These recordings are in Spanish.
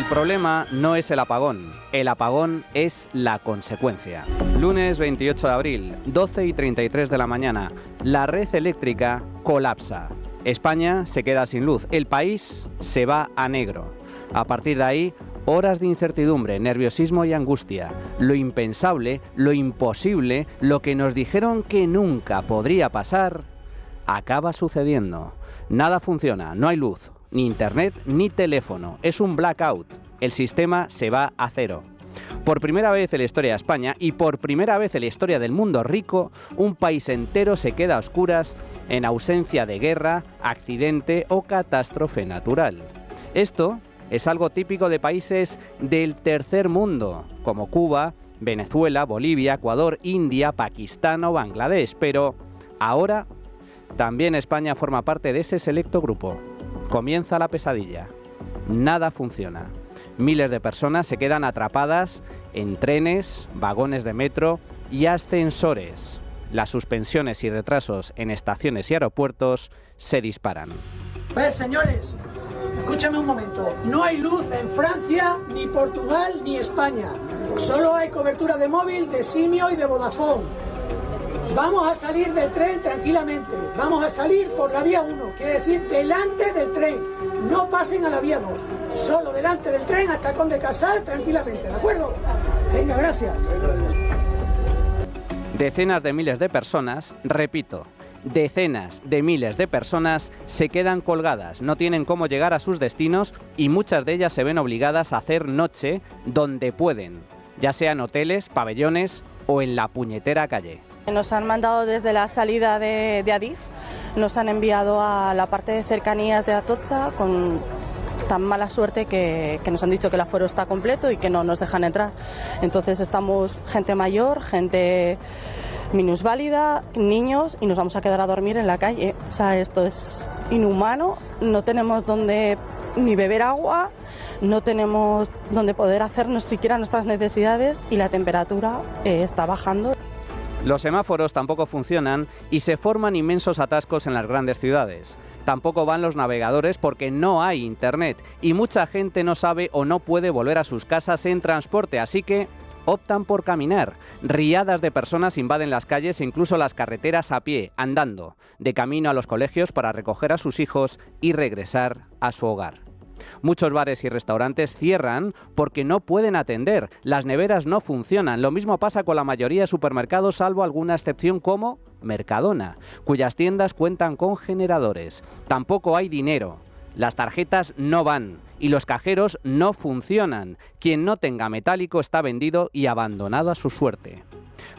El problema no es el apagón es la consecuencia. Lunes 28 de abril, 12:33 de la mañana, la red eléctrica colapsa. España se queda sin luz, el país se va a negro. A partir de ahí, horas de incertidumbre, nerviosismo y angustia. Lo impensable, lo imposible, lo que nos dijeron que nunca podría pasar, acaba sucediendo. Nada funciona, no hay luz, ni internet, ni teléfono. Es un blackout. El sistema se va a cero. Por primera vez en la historia de España y por primera vez en la historia del mundo rico, un país entero se queda a oscuras en ausencia de guerra, accidente o catástrofe natural. Esto es algo típico de países del tercer mundo, como Cuba, Venezuela, Bolivia, Ecuador, India, Pakistán o Bangladesh. Pero ahora también España forma parte de ese selecto grupo. Comienza la pesadilla. Nada funciona. Miles de personas se quedan atrapadas en trenes, vagones de metro y ascensores. Las suspensiones y retrasos en estaciones y aeropuertos se disparan. A ver, señores, escúchame un momento. No hay luz en Francia, ni Portugal, ni España. Solo hay cobertura de móvil, de Simio y de Vodafone. Vamos a salir del tren tranquilamente. Vamos a salir por la vía 1, quiere decir delante del tren. No pasen a la vía 2. Solo delante del tren hasta Conde Casal tranquilamente, ¿de acuerdo? Venga, gracias. Decenas de miles de personas, repito, decenas de miles de personas se quedan colgadas, no tienen cómo llegar a sus destinos y muchas de ellas se ven obligadas a hacer noche donde pueden, ya sea en hoteles, pabellones o en la puñetera calle. Nos han mandado desde la salida de Adif, nos han enviado a la parte de cercanías de Atocha con tan mala suerte que nos han dicho que el aforo está completo y que no nos dejan entrar. Entonces estamos gente mayor, gente minusválida, niños y nos vamos a quedar a dormir en la calle. O sea, esto es inhumano, no tenemos donde ni beber agua, no tenemos donde poder hacernos siquiera nuestras necesidades y la temperatura está bajando. Los semáforos tampoco funcionan y se forman inmensos atascos en las grandes ciudades. Tampoco van los navegadores porque no hay internet y mucha gente no sabe o no puede volver a sus casas en transporte, así que optan por caminar. Riadas de personas invaden las calles e incluso las carreteras a pie, andando, de camino a los colegios para recoger a sus hijos y regresar a su hogar. Muchos bares y restaurantes cierran porque no pueden atender, las neveras no funcionan. Lo mismo pasa con la mayoría de supermercados, salvo alguna excepción como Mercadona, cuyas tiendas cuentan con generadores. Tampoco hay dinero, las tarjetas no van y los cajeros no funcionan. Quien no tenga metálico está vendido y abandonado a su suerte.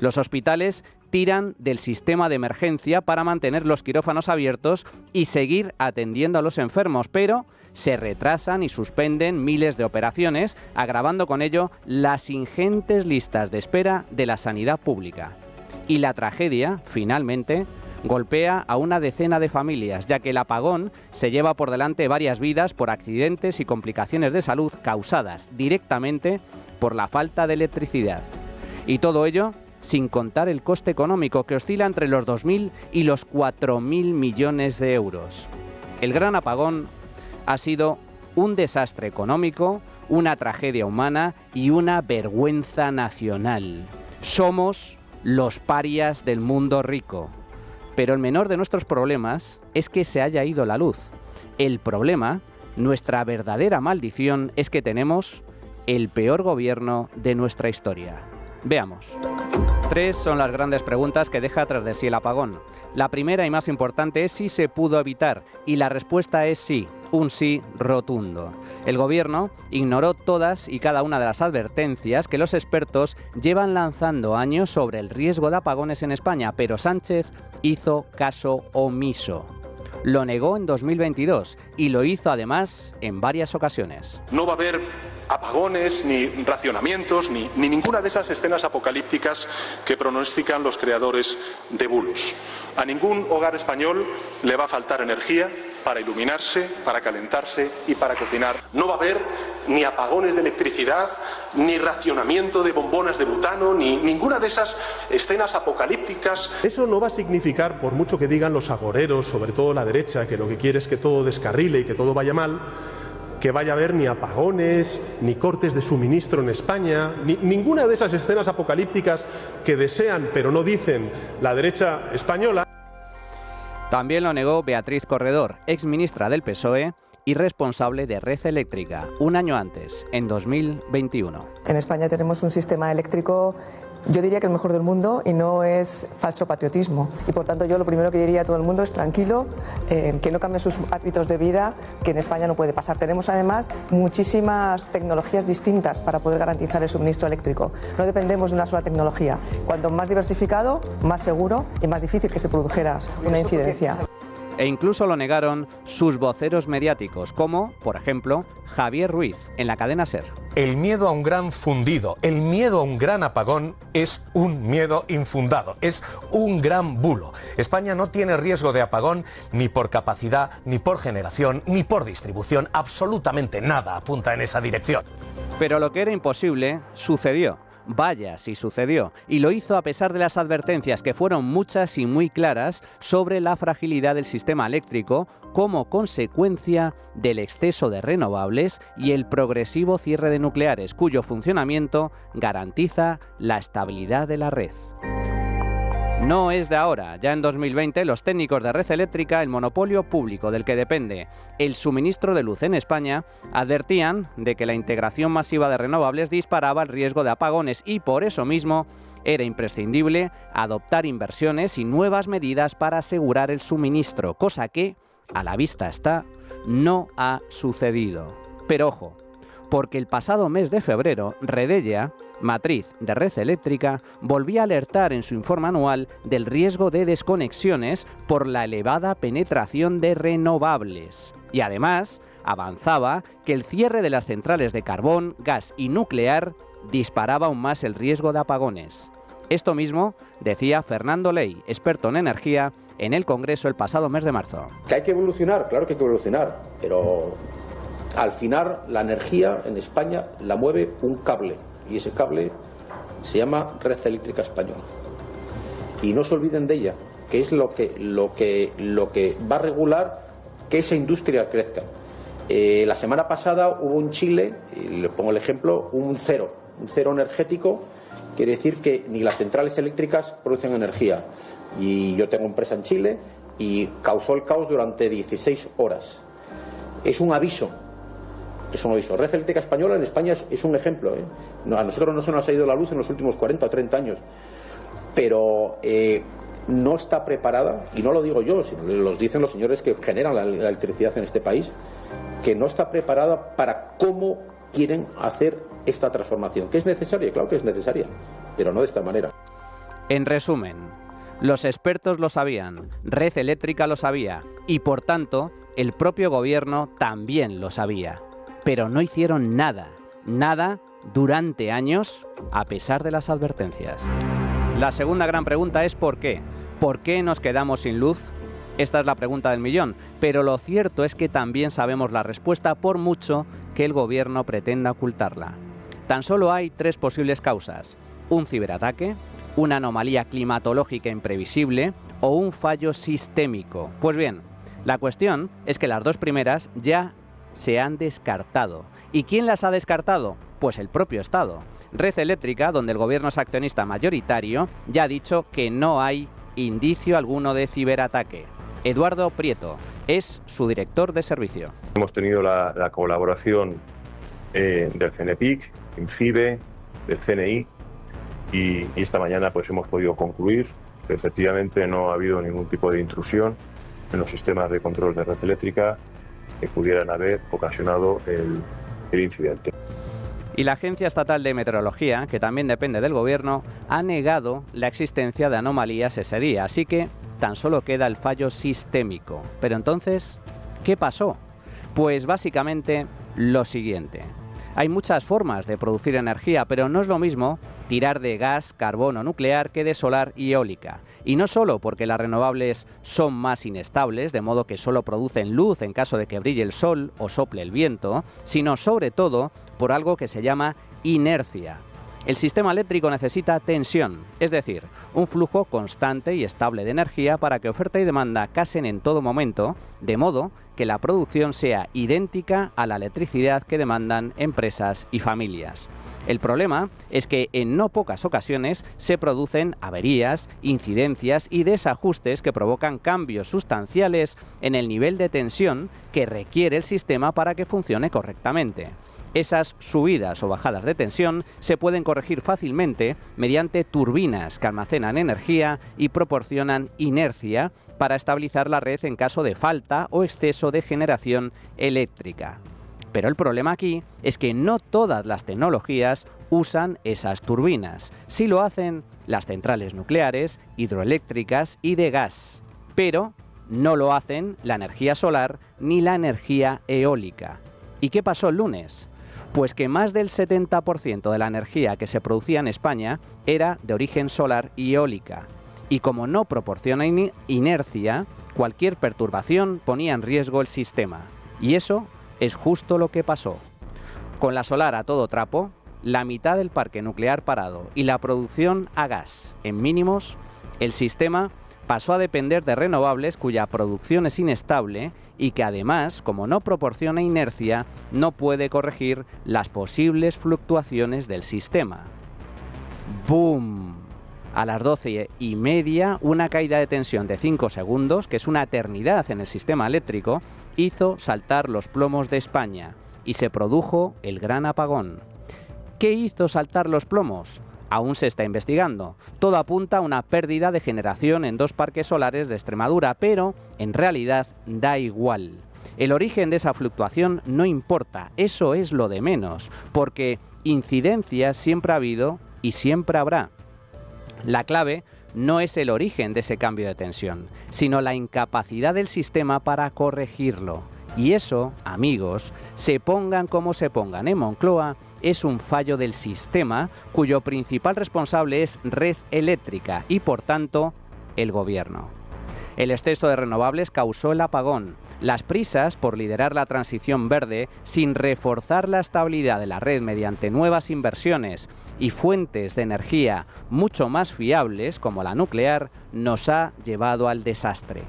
Los hospitales tiran del sistema de emergencia para mantener los quirófanos abiertos y seguir atendiendo a los enfermos, pero se retrasan y suspenden miles de operaciones, agravando con ello las ingentes listas de espera de la sanidad pública. Y la tragedia, finalmente, golpea a una decena de familias, ya que el apagón se lleva por delante varias vidas por accidentes y complicaciones de salud causadas directamente por la falta de electricidad. Y todo ello sin contar el coste económico, que oscila entre los 2.000 y los 4.000 millones de euros. El gran apagón ha sido un desastre económico, una tragedia humana y una vergüenza nacional. Somos los parias del mundo rico. Pero el menor de nuestros problemas es que se haya ido la luz. El problema, nuestra verdadera maldición, es que tenemos el peor gobierno de nuestra historia. Veamos. 3 son las grandes preguntas que deja tras de sí el apagón. La primera y más importante es si se pudo evitar, y la respuesta es sí, un sí rotundo. El gobierno ignoró todas y cada una de las advertencias que los expertos llevan lanzando años sobre el riesgo de apagones en España, pero Sánchez hizo caso omiso. Lo negó en 2022 y lo hizo además en varias ocasiones. No va a haber apagones, ni racionamientos, ni ninguna de esas escenas apocalípticas que pronostican los creadores de bulos. A ningún hogar español le va a faltar energía para iluminarse, para calentarse y para cocinar. No va a haber ni apagones de electricidad, ni racionamiento de bombonas de butano, ni ninguna de esas escenas apocalípticas. Eso no va a significar, por mucho que digan los agoreros, sobre todo la derecha, que lo que quiere es que todo descarrile y que todo vaya mal, que vaya a haber ni apagones, ni cortes de suministro en España, ninguna de esas escenas apocalípticas que desean pero no dicen la derecha española. También lo negó Beatriz Corredor, exministra del PSOE y responsable de Red Eléctrica, un año antes, en 2021. En España tenemos un sistema eléctrico, yo diría que el mejor del mundo, y no es falso patriotismo. Y por tanto yo lo primero que diría a todo el mundo es tranquilo, que no cambien sus hábitos de vida, que en España no puede pasar. Tenemos además muchísimas tecnologías distintas para poder garantizar el suministro eléctrico. No dependemos de una sola tecnología. Cuanto más diversificado, más seguro y más difícil que se produjera una incidencia. E incluso lo negaron sus voceros mediáticos, como, por ejemplo, Javier Ruiz, en la cadena SER. El miedo a un gran fundido, el miedo a un gran apagón es un miedo infundado, es un gran bulo. España no tiene riesgo de apagón ni por capacidad, ni por generación, ni por distribución. Absolutamente nada apunta en esa dirección. Pero lo que era imposible sucedió. Vaya si sucedió, y lo hizo a pesar de las advertencias, que fueron muchas y muy claras, sobre la fragilidad del sistema eléctrico como consecuencia del exceso de renovables y el progresivo cierre de nucleares, cuyo funcionamiento garantiza la estabilidad de la red. No es de ahora. Ya en 2020 los técnicos de Red Eléctrica, el monopolio público del que depende el suministro de luz en España, advertían de que la integración masiva de renovables disparaba el riesgo de apagones y por eso mismo era imprescindible adoptar inversiones y nuevas medidas para asegurar el suministro, cosa que, a la vista está, no ha sucedido. Pero ojo, porque el pasado mes de febrero, Redella, matriz de Red Eléctrica, volvía a alertar en su informe anual del riesgo de desconexiones por la elevada penetración de renovables. Y además, avanzaba que el cierre de las centrales de carbón, gas y nuclear disparaba aún más el riesgo de apagones. Esto mismo decía Fernando Ley, experto en energía, en el Congreso el pasado mes de marzo. ¿Que hay que evolucionar? Claro que hay que evolucionar, pero al final la energía en España la mueve un cable. Y ese cable se llama Red Eléctrica Española. Y no se olviden de ella, que es lo que va a regular que esa industria crezca. La semana pasada hubo en Chile, y le pongo el ejemplo, un cero energético. Quiere decir que ni las centrales eléctricas producen energía. Y yo tengo empresa en Chile y causó el caos durante 16 horas. Es un aviso. Es un aviso. Red Eléctrica Española en España es un ejemplo. A nosotros no se nos ha ido la luz en los últimos 40 o 30 años. Pero no está preparada, y no lo digo yo, sino lo dicen los señores que generan la electricidad en este país, que no está preparada para cómo quieren hacer esta transformación. ¿Que es necesaria? Claro que es necesaria, pero no de esta manera. En resumen, los expertos lo sabían, Red Eléctrica lo sabía, y por tanto, el propio gobierno también lo sabía. Pero no hicieron nada durante años, a pesar de las advertencias. La segunda gran pregunta es ¿por qué? ¿Por qué nos quedamos sin luz? Esta es la pregunta del millón, pero lo cierto es que también sabemos la respuesta, por mucho que el gobierno pretenda ocultarla. Tan solo hay 3 posibles causas: un ciberataque, una anomalía climatológica imprevisible o un fallo sistémico. Pues bien, la cuestión es que las 2 primeras ya se han descartado. ¿Y quién las ha descartado? Pues el propio Estado. Red Eléctrica, donde el gobierno es accionista mayoritario, ya ha dicho que no hay indicio alguno de ciberataque. Eduardo Prieto es su director de servicio. Hemos tenido la colaboración del CNPIC, INCIBE, del CNI y esta mañana pues hemos podido concluir que efectivamente no ha habido ningún tipo de intrusión en los sistemas de control de Red Eléctrica que pudieran haber ocasionado el incidente. Y la Agencia Estatal de Meteorología, que también depende del gobierno, ha negado la existencia de anomalías ese día, así que tan solo queda el fallo sistémico. Pero entonces, ¿qué pasó? Pues básicamente lo siguiente. Hay muchas formas de producir energía, pero no es lo mismo tirar de gas, carbón o nuclear que de solar y eólica. Y no solo porque las renovables son más inestables, de modo que solo producen luz en caso de que brille el sol o sople el viento, sino sobre todo por algo que se llama inercia. El sistema eléctrico necesita tensión, es decir, un flujo constante y estable de energía para que oferta y demanda casen en todo momento, de modo que la producción sea idéntica a la electricidad que demandan empresas y familias. El problema es que en no pocas ocasiones se producen averías, incidencias y desajustes que provocan cambios sustanciales en el nivel de tensión que requiere el sistema para que funcione correctamente. Esas subidas o bajadas de tensión se pueden corregir fácilmente mediante turbinas que almacenan energía y proporcionan inercia para estabilizar la red en caso de falta o exceso de generación eléctrica. Pero el problema aquí es que no todas las tecnologías usan esas turbinas. Sí lo hacen las centrales nucleares, hidroeléctricas y de gas, pero no lo hacen la energía solar ni la energía eólica. ¿Y qué pasó el lunes? Pues que más del 70% de la energía que se producía en España era de origen solar y eólica. Y como no proporciona inercia, cualquier perturbación ponía en riesgo el sistema. Y eso es justo lo que pasó. Con la solar a todo trapo, la mitad del parque nuclear parado y la producción a gas en mínimos, el sistema pasó a depender de renovables cuya producción es inestable y que además, como no proporciona inercia, no puede corregir las posibles fluctuaciones del sistema. ¡Boom! A las 12:30, una caída de tensión de 5 segundos, que es una eternidad en el sistema eléctrico, hizo saltar los plomos de España y se produjo el gran apagón. ¿Qué hizo saltar los plomos? Aún se está investigando. Todo apunta a una pérdida de generación en 2 parques solares de Extremadura, pero en realidad da igual. El origen de esa fluctuación no importa, eso es lo de menos, porque incidencias siempre ha habido y siempre habrá. La clave no es el origen de ese cambio de tensión, sino la incapacidad del sistema para corregirlo. Y eso, amigos, se pongan como se pongan en Moncloa, es un fallo del sistema cuyo principal responsable es Red Eléctrica y, por tanto, el Gobierno. El exceso de renovables causó el apagón. Las prisas por liderar la transición verde sin reforzar la estabilidad de la red mediante nuevas inversiones y fuentes de energía mucho más fiables como la nuclear nos ha llevado al desastre.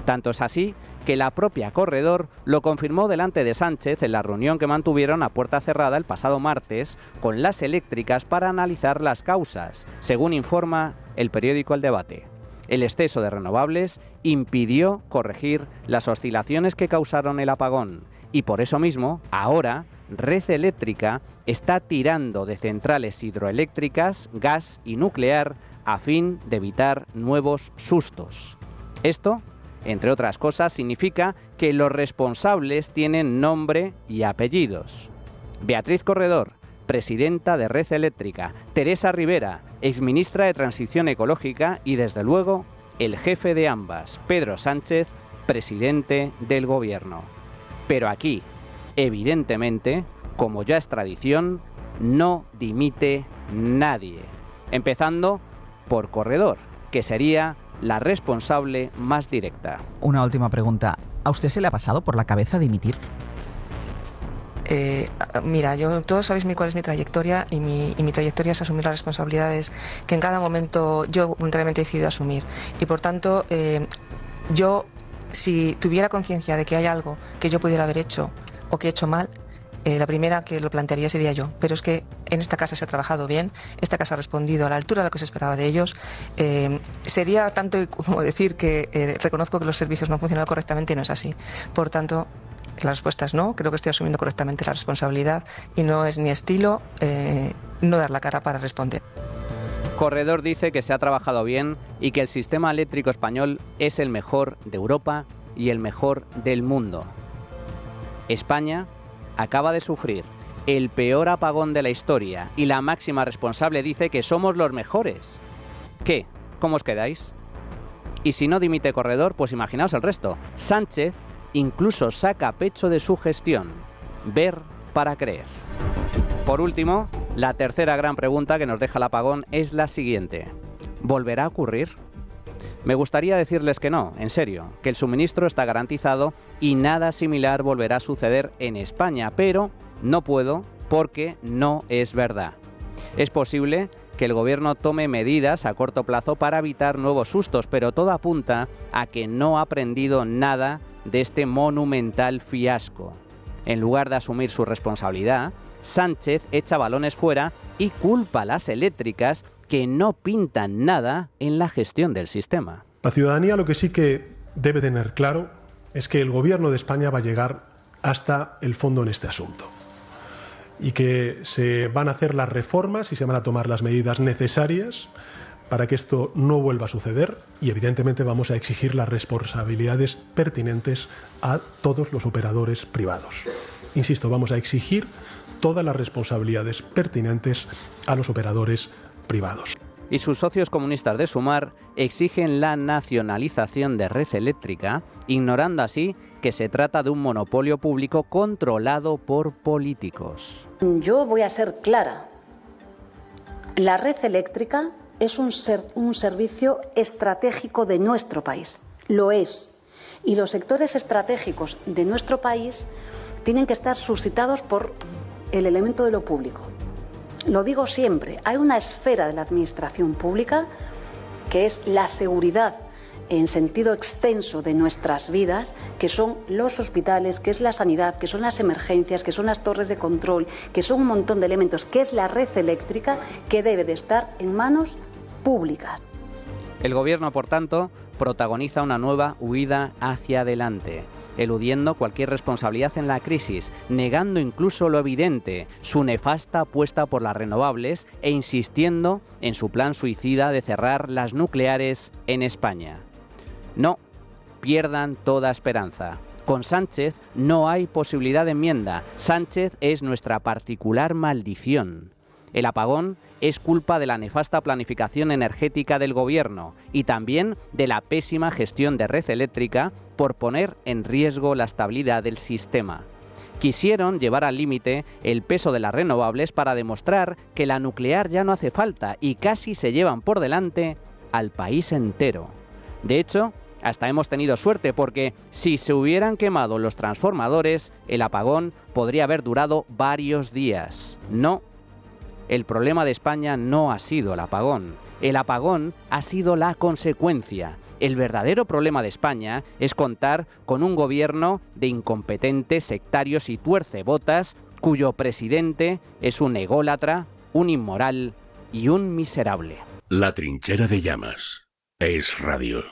Tanto es así que la propia Corredor lo confirmó delante de Sánchez en la reunión que mantuvieron a puerta cerrada el pasado martes con las eléctricas para analizar las causas, según informa el periódico El Debate. El exceso de renovables impidió corregir las oscilaciones que causaron el apagón y por eso mismo, ahora, Red Eléctrica está tirando de centrales hidroeléctricas, gas y nuclear a fin de evitar nuevos sustos. Esto, entre otras cosas, significa que los responsables tienen nombre y apellidos. Beatriz Corredor, presidenta de Red Eléctrica; Teresa Rivera, exministra de Transición Ecológica; y desde luego el jefe de ambas, Pedro Sánchez, presidente del Gobierno. Pero aquí, evidentemente, como ya es tradición, no dimite nadie, empezando por Corredor, que sería la responsable más directa. Una última pregunta. ¿A usted se le ha pasado por la cabeza dimitir? Mira, todos sabéis cuál es mi trayectoria y mi trayectoria es asumir las responsabilidades que en cada momento yo voluntariamente he decidido asumir. Y por tanto, yo, si tuviera conciencia de que hay algo que yo pudiera haber hecho o que he hecho mal, la primera que lo plantearía sería yo. Pero es que en esta casa se ha trabajado bien, esta casa ha respondido a la altura de lo que se esperaba de ellos. Sería tanto como decir que reconozco que los servicios no han funcionado correctamente y no es así. Por tanto, la respuesta es no, creo que estoy asumiendo correctamente la responsabilidad y no es mi estilo no dar la cara para responder. Corredor dice que se ha trabajado bien y que el sistema eléctrico español es el mejor de Europa y el mejor del mundo. España acaba de sufrir el peor apagón de la historia y la máxima responsable dice que somos los mejores. ¿Qué? ¿Cómo os quedáis? Y si no dimite Corredor, pues imaginaos el resto. Sánchez incluso saca pecho de su gestión. Ver para creer. Por último, la tercera gran pregunta que nos deja el apagón es la siguiente. ¿Volverá a ocurrir? Me gustaría decirles que no, en serio, que el suministro está garantizado y nada similar volverá a suceder en España, pero no puedo porque no es verdad. Es posible que el gobierno tome medidas a corto plazo para evitar nuevos sustos, pero todo apunta a que no ha aprendido nada de este monumental fiasco. En lugar de asumir su responsabilidad, Sánchez echa balones fuera y culpa a las eléctricas que no pintan nada en la gestión del sistema. La ciudadanía lo que sí que debe tener claro es que el gobierno de España va a llegar hasta el fondo en este asunto y que se van a hacer las reformas y se van a tomar las medidas necesarias para que esto no vuelva a suceder y evidentemente vamos a exigir las responsabilidades pertinentes a todos los operadores privados. Insisto, vamos a exigir todas las responsabilidades pertinentes a los operadores privados. Y sus socios comunistas de Sumar exigen la nacionalización de Red Eléctrica, ignorando así que se trata de un monopolio público controlado por políticos. Yo voy a ser clara. La red eléctrica es un servicio estratégico de nuestro país. Lo es. Y los sectores estratégicos de nuestro país tienen que estar suscitados por el elemento de lo público. Lo digo siempre, hay una esfera de la administración pública que es la seguridad en sentido extenso de nuestras vidas, que son los hospitales, que es la sanidad, que son las emergencias, que son las torres de control, que son un montón de elementos, que es la red eléctrica, que debe de estar en manos públicas. El gobierno, por tanto, protagoniza una nueva huida hacia adelante, eludiendo cualquier responsabilidad en la crisis, negando incluso lo evidente, su nefasta apuesta por las renovables e insistiendo en su plan suicida de cerrar las nucleares en España. No pierdan toda esperanza. Con Sánchez no hay posibilidad de enmienda. Sánchez es nuestra particular maldición. El apagón es culpa de la nefasta planificación energética del gobierno y también de la pésima gestión de Red Eléctrica por poner en riesgo la estabilidad del sistema. Quisieron llevar al límite el peso de las renovables para demostrar que la nuclear ya no hace falta y casi se llevan por delante al país entero. De hecho, hasta hemos tenido suerte porque si se hubieran quemado los transformadores, el apagón podría haber durado varios días. No. El problema de España no ha sido el apagón ha sido la consecuencia. El verdadero problema de España es contar con un gobierno de incompetentes, sectarios y tuercebotas, cuyo presidente es un ególatra, un inmoral y un miserable. La trinchera de llamas. Es Radio.